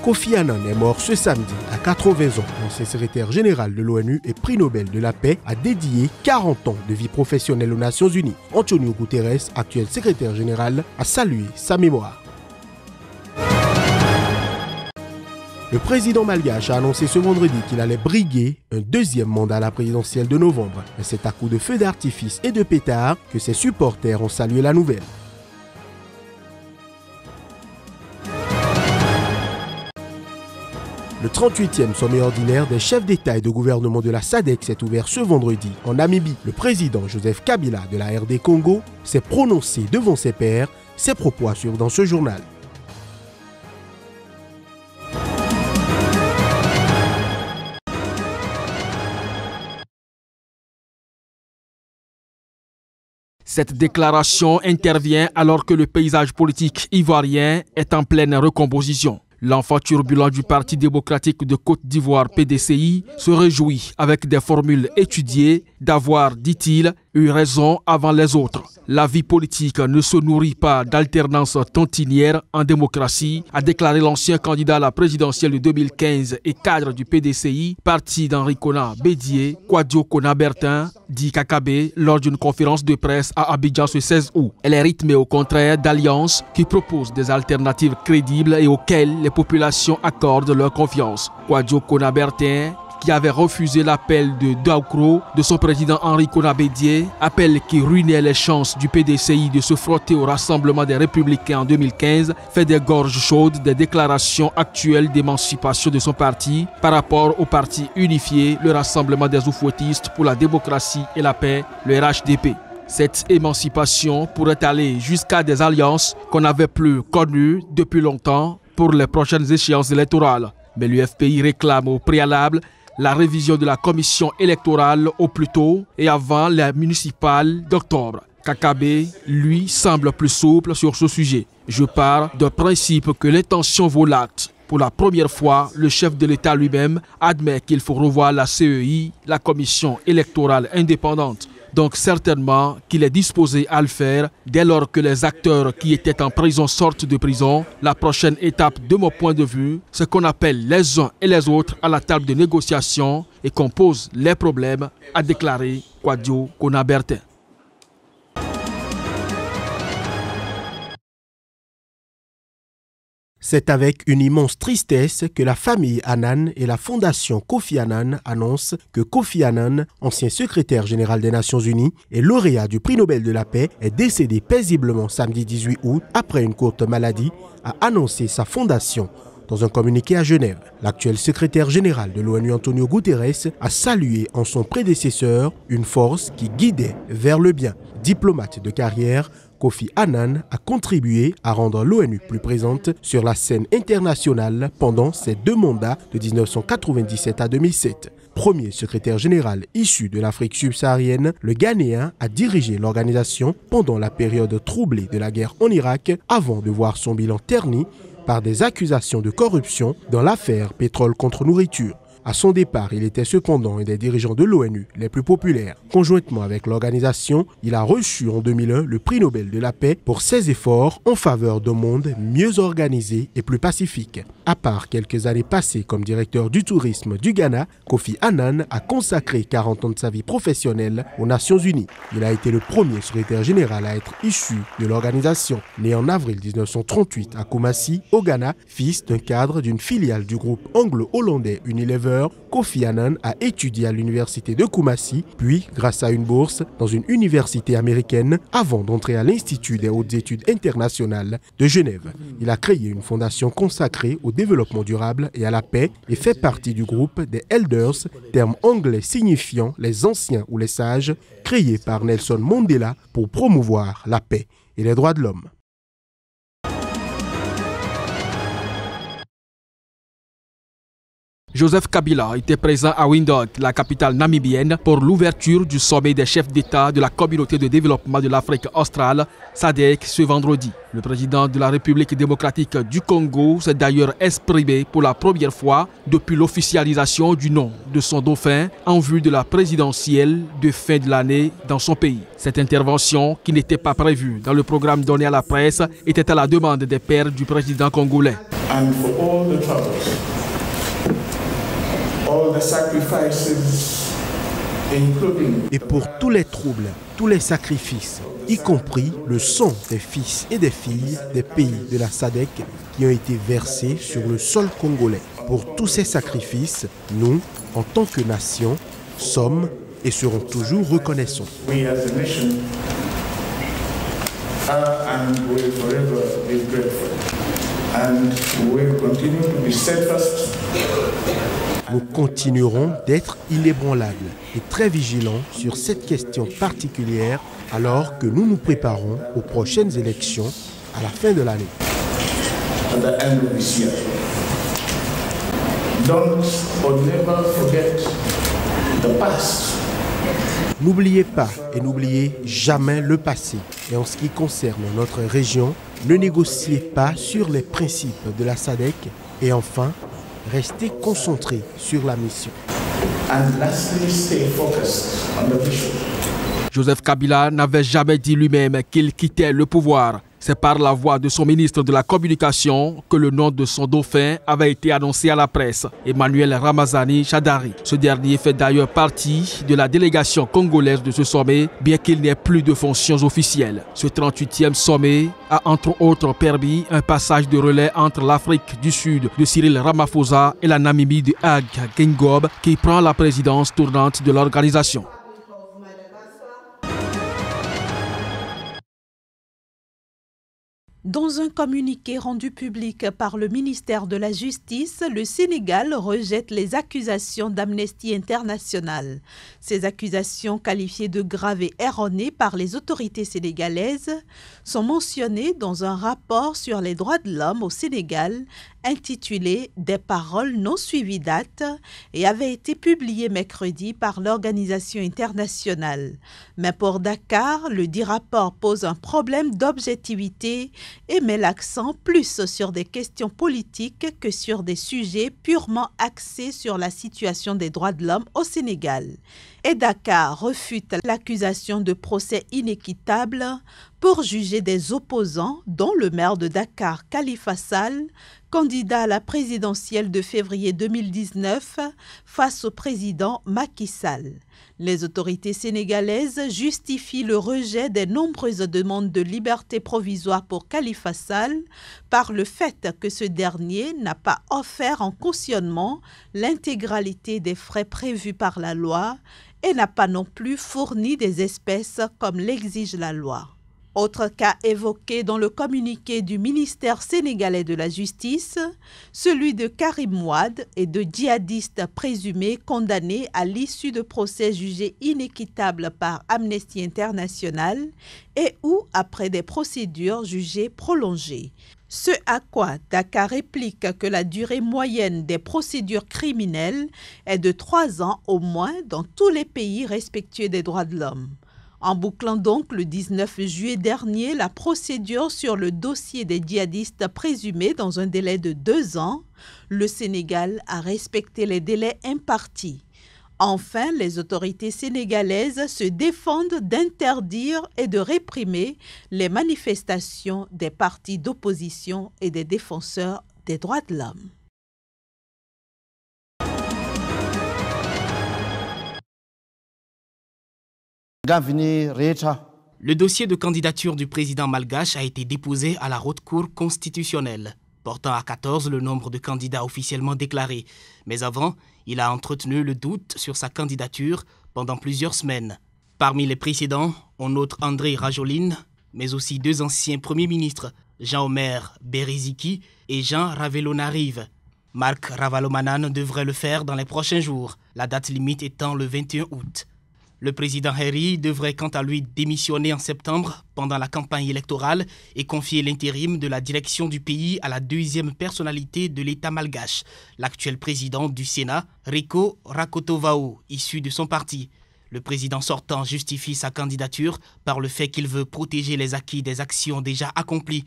Kofi Annan est mort ce samedi à 80 ans. L'ancien secrétaire général de l'ONU et prix Nobel de la paix a dédié 40 ans de vie professionnelle aux Nations Unies. Antonio Guterres, actuel secrétaire général, a salué sa mémoire. Le président malgache a annoncé ce vendredi qu'il allait briguer un deuxième mandat à la présidentielle de novembre. Mais c'est à coups de feux d'artifice et de pétards que ses supporters ont salué la nouvelle. Le 38e sommet ordinaire des chefs d'État et de gouvernement de la SADC s'est ouvert ce vendredi en Namibie. Le président Joseph Kabila de la RD Congo s'est prononcé devant ses pairs. Ses propos à suivre dans ce journal. Cette déclaration intervient alors que le paysage politique ivoirien est en pleine recomposition. L'enfant turbulent du Parti démocratique de Côte d'Ivoire PDCI se réjouit avec des formules étudiées d'avoir, dit-il, eu raison avant les autres. La vie politique ne se nourrit pas d'alternance tontinière en démocratie, a déclaré l'ancien candidat à la présidentielle de 2015 et cadre du PDCI, parti d'Henri Konan Bédié, Kwadwo Konabertin, dit Kakabe, lors d'une conférence de presse à Abidjan ce 16 août. Elle est rythmée au contraire d'alliances qui proposent des alternatives crédibles et auxquelles les populations accordent leur confiance. Kwadwo Konabertin, qui avait refusé l'appel de Daukro de son président Henri Konan Bédié, appel qui ruinait les chances du PDCI de se frotter au Rassemblement des Républicains en 2015, fait des gorges chaudes des déclarations actuelles d'émancipation de son parti par rapport au parti unifié, le Rassemblement des Oufouettistes pour la démocratie et la paix, le RHDP. Cette émancipation pourrait aller jusqu'à des alliances qu'on n'avait plus connues depuis longtemps pour les prochaines échéances électorales. Mais l'UFPI réclame au préalable la révision de la commission électorale au plus tôt et avant les municipales d'octobre. Kakabe, lui, semble plus souple sur ce sujet. Je pars d'un principe que l'intention vaut l'acte. Pour la première fois, le chef de l'État lui-même admet qu'il faut revoir la CEI, la commission électorale indépendante. Donc certainement qu'il est disposé à le faire dès lors que les acteurs qui étaient en prison sortent de prison. La prochaine étape de mon point de vue, c'est qu'on appelle les uns et les autres à la table de négociation et qu'on pose les problèmes, a déclaré Kwadwo Konabertin. C'est avec une immense tristesse que la famille Annan et la fondation Kofi Annan annoncent que Kofi Annan, ancien secrétaire général des Nations Unies et lauréat du prix Nobel de la paix, est décédé paisiblement samedi 18 août après une courte maladie, a annoncé sa fondation dans un communiqué à Genève. L'actuel secrétaire général de l'ONU, Antonio Guterres, a salué en son prédécesseur une force qui guidait vers le bien. Diplomate de carrière, Kofi Annan a contribué à rendre l'ONU plus présente sur la scène internationale pendant ses deux mandats de 1997 à 2007. Premier secrétaire général issu de l'Afrique subsaharienne, le Ghanéen a dirigé l'organisation pendant la période troublée de la guerre en Irak avant de voir son bilan terni par des accusations de corruption dans l'affaire pétrole contre nourriture. À son départ, il était cependant un des dirigeants de l'ONU les plus populaires. Conjointement avec l'organisation, il a reçu en 2001 le prix Nobel de la paix pour ses efforts en faveur d'un monde mieux organisé et plus pacifique. À part quelques années passées comme directeur du tourisme du Ghana, Kofi Annan a consacré 40 ans de sa vie professionnelle aux Nations Unies. Il a été le premier secrétaire général à être issu de l'organisation. Né en avril 1938 à Kumasi, au Ghana, fils d'un cadre d'une filiale du groupe anglo-hollandais Unilever, Kofi Annan a étudié à l'université de Kumasi, puis, grâce à une bourse, dans une université américaine, avant d'entrer à l'Institut des hautes études internationales de Genève. Il a créé une fondation consacrée au développement durable et à la paix et fait partie du groupe des Elders, terme anglais signifiant les anciens ou les sages, créé par Nelson Mandela pour promouvoir la paix et les droits de l'homme. Joseph Kabila était présent à Windhoek, la capitale namibienne, pour l'ouverture du sommet des chefs d'État de la Communauté de développement de l'Afrique australe, SADC, ce vendredi. Le président de la République démocratique du Congo s'est d'ailleurs exprimé pour la première fois depuis l'officialisation du nom de son dauphin en vue de la présidentielle de fin de l'année dans son pays. Cette intervention, qui n'était pas prévue dans le programme donné à la presse, était à la demande des pairs du président congolais. Et pour tous les troubles, tous les sacrifices, y compris le sang des fils et des filles des pays de la SADC qui ont été versés sur le sol congolais. Pour tous ces sacrifices, nous, en tant que nation, sommes et serons toujours reconnaissants. Nous continuerons d'être inébranlables et très vigilants sur cette question particulière alors que nous nous préparons aux prochaines élections à la fin de l'année. N'oubliez pas et n'oubliez jamais le passé. Et en ce qui concerne notre région, ne négociez pas sur les principes de la SADC. Et enfin, restez concentrés sur la mission. Joseph Kabila n'avait jamais dit lui-même qu'il quittait le pouvoir. C'est par la voix de son ministre de la Communication que le nom de son dauphin avait été annoncé à la presse, Emmanuel Ramazani Shadari. Ce dernier fait d'ailleurs partie de la délégation congolaise de ce sommet, bien qu'il n'ait plus de fonctions officielles. Ce 38e sommet a entre autres permis un passage de relais entre l'Afrique du Sud de Cyril Ramaphosa et la Namibie de Hage Geingob, qui prend la présidence tournante de l'organisation. Dans un communiqué rendu public par le ministère de la Justice, le Sénégal rejette les accusations d'Amnesty International. Ces accusations, qualifiées de graves et erronées par les autorités sénégalaises, sont mentionnées dans un rapport sur les droits de l'homme au Sénégal intitulé « Des paroles non suivies date » et avait été publié mercredi par l'organisation internationale. Mais pour Dakar, le dit rapport pose un problème d'objectivité et met l'accent plus sur des questions politiques que sur des sujets purement axés sur la situation des droits de l'homme au Sénégal. Et Dakar refute l'accusation de procès inéquitable pour juger des opposants, dont le maire de Dakar, Khalifa Sall, candidat à la présidentielle de février 2019 face au président Macky Sall. Les autorités sénégalaises justifient le rejet des nombreuses demandes de liberté provisoire pour Khalifa Sall par le fait que ce dernier n'a pas offert en cautionnement l'intégralité des frais prévus par la loi et n'a pas non plus fourni des espèces comme l'exige la loi. Autre cas évoqué dans le communiqué du ministère sénégalais de la Justice, celui de Karim Wade et de djihadistes présumés condamnés à l'issue de procès jugés inéquitables par Amnesty International et ou après des procédures jugées prolongées. Ce à quoi Dakar réplique que la durée moyenne des procédures criminelles est de 3 ans au moins dans tous les pays respectueux des droits de l'homme. En bouclant donc le 19 juillet dernier la procédure sur le dossier des djihadistes présumés dans un délai de 2 ans, le Sénégal a respecté les délais impartis. Enfin, les autorités sénégalaises se défendent d'interdire et de réprimer les manifestations des partis d'opposition et des défenseurs des droits de l'homme. Le dossier de candidature du président malgache a été déposé à la Haute Cour constitutionnelle, portant à 14 le nombre de candidats officiellement déclarés. Mais avant, il a entretenu le doute sur sa candidature pendant plusieurs semaines. Parmi les précédents, on note André Rajoelina, mais aussi 2 anciens premiers ministres, Jean-Omer Beriziki et Jean Ravalomanana. Marc Ravalomanana devrait le faire dans les prochains jours, la date limite étant le 21 août. Le président Henry devrait quant à lui démissionner en septembre pendant la campagne électorale et confier l'intérim de la direction du pays à la deuxième personnalité de l'État malgache, l'actuel président du Sénat, Reko Rakotovao, issu de son parti. Le président sortant justifie sa candidature par le fait qu'il veut protéger les acquis des actions déjà accomplies.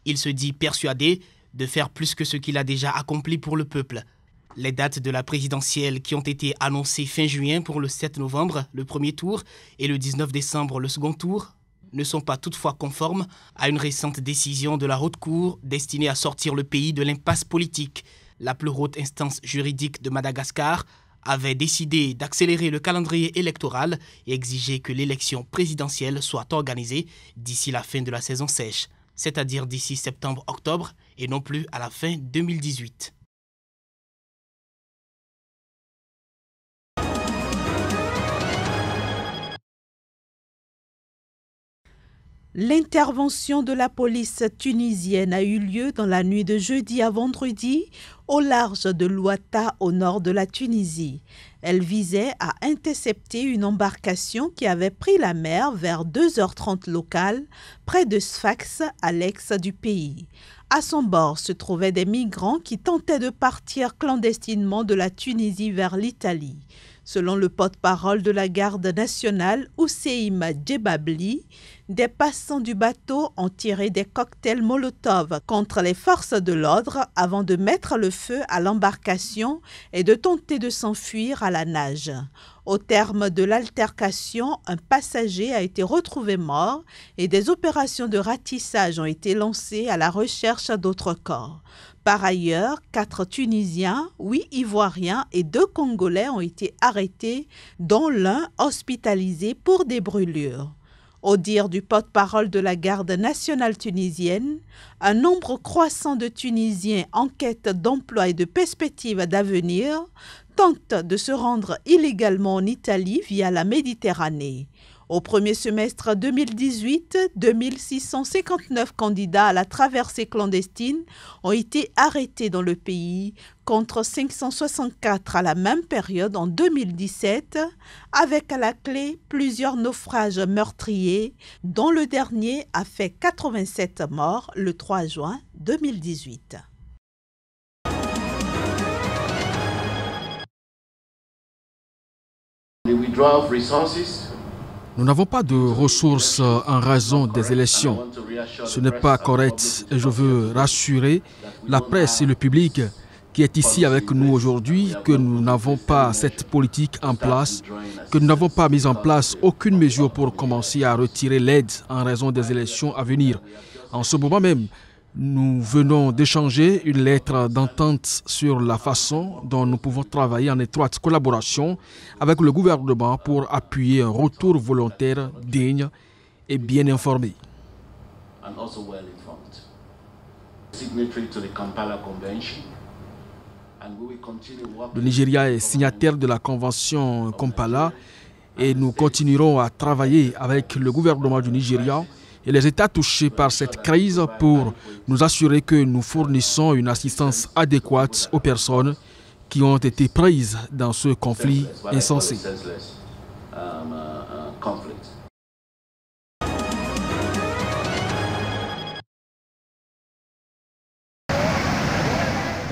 Il se dit persuadé de faire plus que ce qu'il a déjà accompli pour le peuple. Les dates de la présidentielle qui ont été annoncées fin juin pour le 7 novembre, le premier tour, et le 19 décembre, le second tour, ne sont pas toutefois conformes à une récente décision de la Haute Cour destinée à sortir le pays de l'impasse politique. La plus haute instance juridique de Madagascar avait décidé d'accélérer le calendrier électoral et exiger que l'élection présidentielle soit organisée d'ici la fin de la saison sèche, c'est-à-dire d'ici septembre-octobre et non plus à la fin 2018. L'intervention de la police tunisienne a eu lieu dans la nuit de jeudi à vendredi au large de l'Ouatta au nord de la Tunisie. Elle visait à intercepter une embarcation qui avait pris la mer vers 2h30 locales près de Sfax à l'est du pays. À son bord se trouvaient des migrants qui tentaient de partir clandestinement de la Tunisie vers l'Italie. Selon le porte-parole de la garde nationale, Ousseim Djebabli, des passants du bateau ont tiré des cocktails Molotov contre les forces de l'ordre avant de mettre le feu à l'embarcation et de tenter de s'enfuir à la nage. Au terme de l'altercation, un passager a été retrouvé mort et des opérations de ratissage ont été lancées à la recherche d'autres corps. Par ailleurs, 4 Tunisiens, 8 Ivoiriens et 2 Congolais ont été arrêtés, dont l'un hospitalisé pour des brûlures. Au dire du porte-parole de la garde nationale tunisienne, un nombre croissant de Tunisiens en quête d'emploi et de perspectives d'avenir tentent de se rendre illégalement en Italie via la Méditerranée. Au premier semestre 2018, 2659 candidats à la traversée clandestine ont été arrêtés dans le pays, contre 564 à la même période en 2017, avec à la clé plusieurs naufrages meurtriers, dont le dernier a fait 87 morts le 3 juin 2018. Nous n'avons pas de ressources en raison des élections. Ce n'est pas correct et je veux rassurer la presse et le public qui est ici avec nous aujourd'hui que nous n'avons pas cette politique en place, que nous n'avons pas mis en place aucune mesure pour commencer à retirer l'aide en raison des élections à venir. En ce moment même, nous venons d'échanger une lettre d'entente sur la façon dont nous pouvons travailler en étroite collaboration avec le gouvernement pour appuyer un retour volontaire digne et bien informé. Le Nigeria est signataire de la Convention Kampala et nous continuerons à travailler avec le gouvernement du Nigeria et les États touchés par cette crise pour nous assurer que nous fournissons une assistance adéquate aux personnes qui ont été prises dans ce conflit insensé.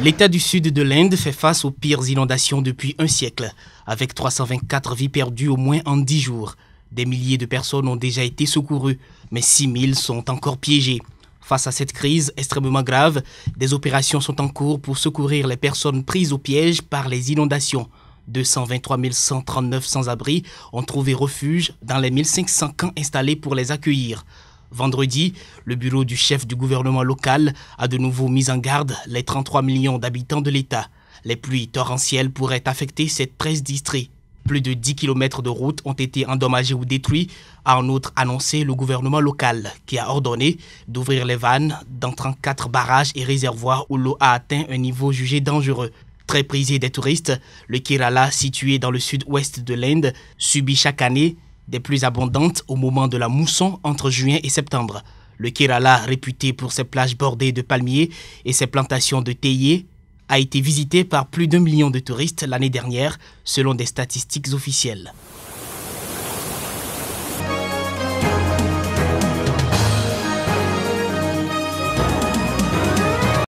L'État du sud de l'Inde fait face aux pires inondations depuis un siècle, avec 324 vies perdues au moins en 10 jours. Des milliers de personnes ont déjà été secourues, mais 6000 sont encore piégées. Face à cette crise extrêmement grave, des opérations sont en cours pour secourir les personnes prises au piège par les inondations. 223 139 sans-abri ont trouvé refuge dans les 1500 camps installés pour les accueillir. Vendredi, le bureau du chef du gouvernement local a de nouveau mis en garde les 33 millions d'habitants de l'État. Les pluies torrentielles pourraient affecter ces 13 districts. Plus de 10 km de routes ont été endommagés ou détruits, a en outre annoncé le gouvernement local, qui a ordonné d'ouvrir les vannes dans 34 barrages et réservoirs où l'eau a atteint un niveau jugé dangereux. Très prisé des touristes, le Kerala, situé dans le sud-ouest de l'Inde, subit chaque année des pluies abondantes au moment de la mousson entre juin et septembre. Le Kerala, réputé pour ses plages bordées de palmiers et ses plantations de théiers, a été visité par plus d'1 million de touristes l'année dernière, selon des statistiques officielles.